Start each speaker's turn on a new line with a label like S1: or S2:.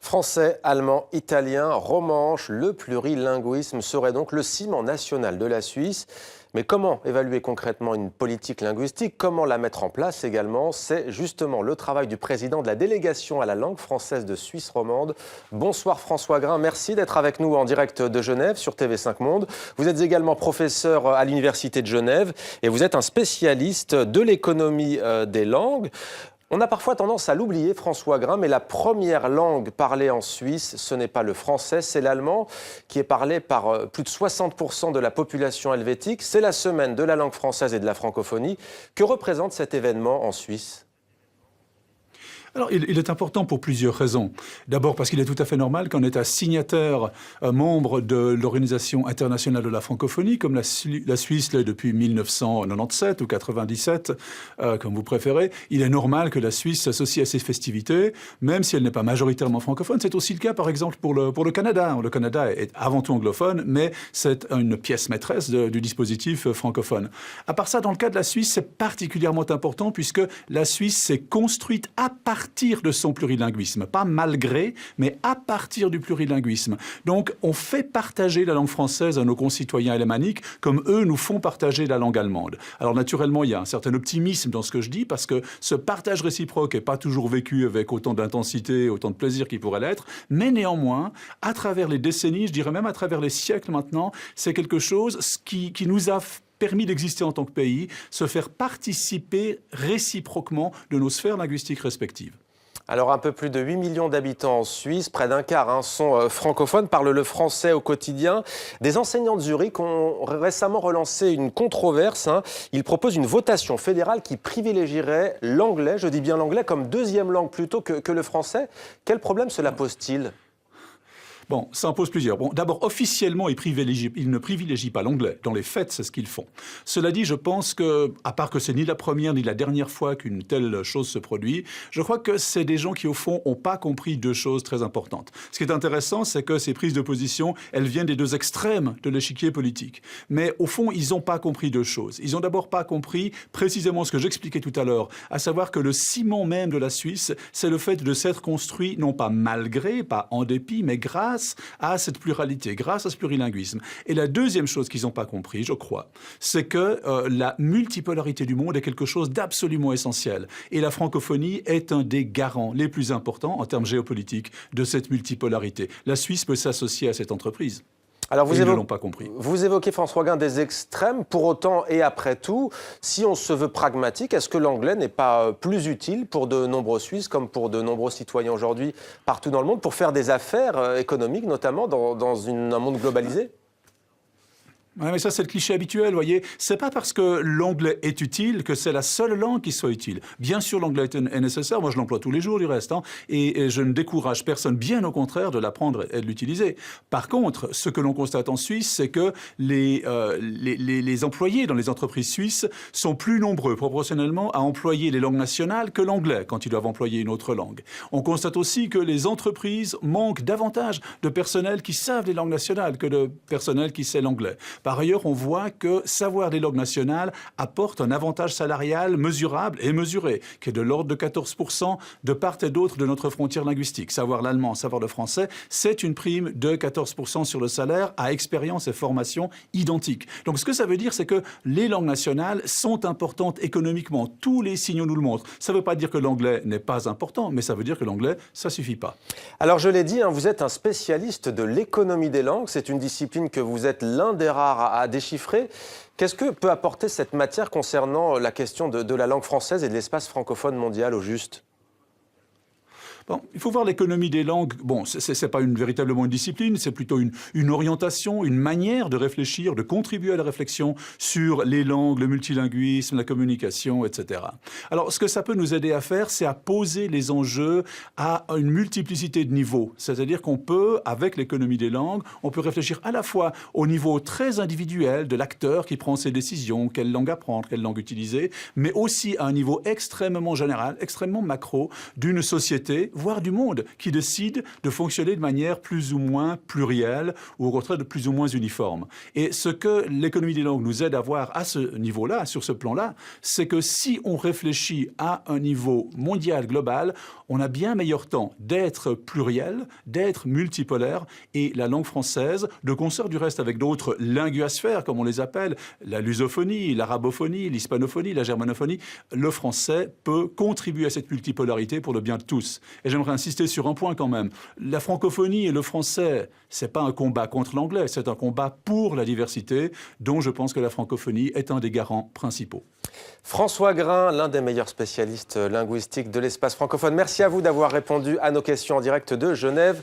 S1: Français, allemand, italien, romanche, le plurilinguisme serait donc le ciment national de la Suisse. Mais comment évaluer concrètement une politique linguistique? Comment la mettre en place également? C'est justement le travail du président de la délégation à la langue française de Suisse romande. Bonsoir François Grain, merci d'être avec nous en direct de Genève sur TV5 Monde. Vous êtes également professeur à l'Université de Genève et vous êtes un spécialiste de l'économie des langues. On a parfois tendance à l'oublier, François Grain, mais la première langue parlée en Suisse, ce n'est pas le français, c'est l'allemand, qui est parlé par plus de 60% de la population helvétique. C'est la semaine de la langue française et de la francophonie. Que représente cet événement en Suisse ?
S2: Alors, il est important pour plusieurs raisons. D'abord parce qu'il est tout à fait normal qu'un État signataire, membre de l'Organisation internationale de la francophonie, comme la Suisse l'est depuis 1997 ou 97, comme vous préférez, il est normal que la Suisse s'associe à ces festivités, même si elle n'est pas majoritairement francophone. C'est aussi le cas, par exemple, pour le Canada. Le Canada est avant tout anglophone, mais c'est une pièce maîtresse du dispositif francophone. À part ça, dans le cas de la Suisse, c'est particulièrement important puisque la Suisse s'est construite à partir de son plurilinguisme, pas malgré, mais à partir du plurilinguisme. Donc, on fait partager la langue française à nos concitoyens alémaniques, comme eux nous font partager la langue allemande. Alors, naturellement, il y a un certain optimisme dans ce que je dis, parce que ce partage réciproque n'est pas toujours vécu avec autant d'intensité, autant de plaisir qu'il pourrait l'être, mais néanmoins, à travers les décennies, je dirais même à travers les siècles maintenant, c'est quelque chose qui nous a permis d'exister en tant que pays, se faire participer réciproquement de nos sphères linguistiques respectives.
S1: Alors, un peu plus de 8 millions d'habitants en Suisse, près d'un quart sont francophones, parlent le français au quotidien. Des enseignants de Zurich ont récemment relancé une controverse. Ils proposent une votation fédérale qui privilégierait l'anglais, je dis bien l'anglais, comme deuxième langue plutôt que le français. Quel problème cela pose-t-il ?
S2: Bon, ça en pose plusieurs. Bon, d'abord, officiellement, ils ne privilégient pas l'anglais. Dans les faits, c'est ce qu'ils font. Cela dit, je pense que, à part que c'est ni la première ni la dernière fois qu'une telle chose se produit, je crois que c'est des gens qui, au fond, n'ont pas compris deux choses très importantes. Ce qui est intéressant, c'est que ces prises de position, elles viennent des deux extrêmes de l'échiquier politique. Mais au fond, ils n'ont pas compris deux choses. Ils n'ont d'abord pas compris précisément ce que j'expliquais tout à l'heure, à savoir que le ciment même de la Suisse, c'est le fait de s'être construit, non pas malgré, pas en dépit, mais grâce à cette pluralité, grâce à ce plurilinguisme. Et la deuxième chose qu'ils n'ont pas compris, je crois, c'est que la multipolarité du monde est quelque chose d'absolument essentiel. Et la francophonie est un des garants les plus importants en termes géopolitiques de cette multipolarité. La Suisse peut s'associer à cette entreprise.
S1: Alors
S2: ils ne l'ont pas compris.
S1: Vous évoquez, François Grain, des extrêmes. Pour autant, et après tout, si on se veut pragmatique, est-ce que l'anglais n'est pas plus utile pour de nombreux Suisses, comme pour de nombreux citoyens aujourd'hui partout dans le monde, pour faire des affaires économiques, notamment dans un monde globalisé ?
S2: Ouais, mais ça, c'est le cliché habituel, vous voyez. C'est pas parce que l'anglais est utile que c'est la seule langue qui soit utile. Bien sûr, l'anglais est nécessaire. Moi, je l'emploie tous les jours, du reste. Et je ne décourage personne, bien au contraire, de l'apprendre et de l'utiliser. Par contre, ce que l'on constate en Suisse, c'est que les employés dans les entreprises suisses sont plus nombreux, proportionnellement, à employer les langues nationales que l'anglais, quand ils doivent employer une autre langue. On constate aussi que les entreprises manquent davantage de personnel qui savent les langues nationales que de personnel qui sait l'anglais. Par ailleurs, on voit que savoir les langues nationales apporte un avantage salarial mesurable et mesuré, qui est de l'ordre de 14% de part et d'autre de notre frontière linguistique. Savoir l'allemand, savoir le français, c'est une prime de 14% sur le salaire à expérience et formation identiques. Donc ce que ça veut dire, c'est que les langues nationales sont importantes économiquement. Tous les signaux nous le montrent. Ça ne veut pas dire que l'anglais n'est pas important, mais ça veut dire que l'anglais, ça ne suffit pas.
S1: Alors je l'ai dit, vous êtes un spécialiste de l'économie des langues. C'est une discipline que vous êtes l'un des rares à déchiffrer. Qu'est-ce que peut apporter cette matière concernant la question de la langue française et de l'espace francophone mondial au juste ?
S2: Bon, il faut voir l'économie des langues. Bon, c'est pas véritablement une discipline, c'est plutôt une orientation, une manière de réfléchir, de contribuer à la réflexion sur les langues, le multilinguisme, la communication, etc. Alors, ce que ça peut nous aider à faire, c'est à poser les enjeux à une multiplicité de niveaux. C'est-à-dire qu'on peut, avec l'économie des langues, on peut réfléchir à la fois au niveau très individuel de l'acteur qui prend ses décisions, quelle langue apprendre, quelle langue utiliser, mais aussi à un niveau extrêmement général, extrêmement macro, d'une société voire du monde, qui décident de fonctionner de manière plus ou moins plurielle ou au contraire de plus ou moins uniforme. Et ce que l'économie des langues nous aide à voir à ce niveau-là, sur ce plan-là, c'est que si on réfléchit à un niveau mondial, global, on a bien meilleur temps d'être pluriel, d'être multipolaire, et la langue française, de concert du reste avec d'autres linguasphères, comme on les appelle, la lusophonie, l'arabophonie, l'hispanophonie, la germanophonie, le français peut contribuer à cette multipolarité pour le bien de tous. Et j'aimerais insister sur un point quand même. La francophonie et le français, c'est pas un combat contre l'anglais, c'est un combat pour la diversité, dont je pense que la francophonie est un des garants principaux.
S1: François Grain, l'un des meilleurs spécialistes linguistiques de l'espace francophone. Merci à vous d'avoir répondu à nos questions en direct de Genève.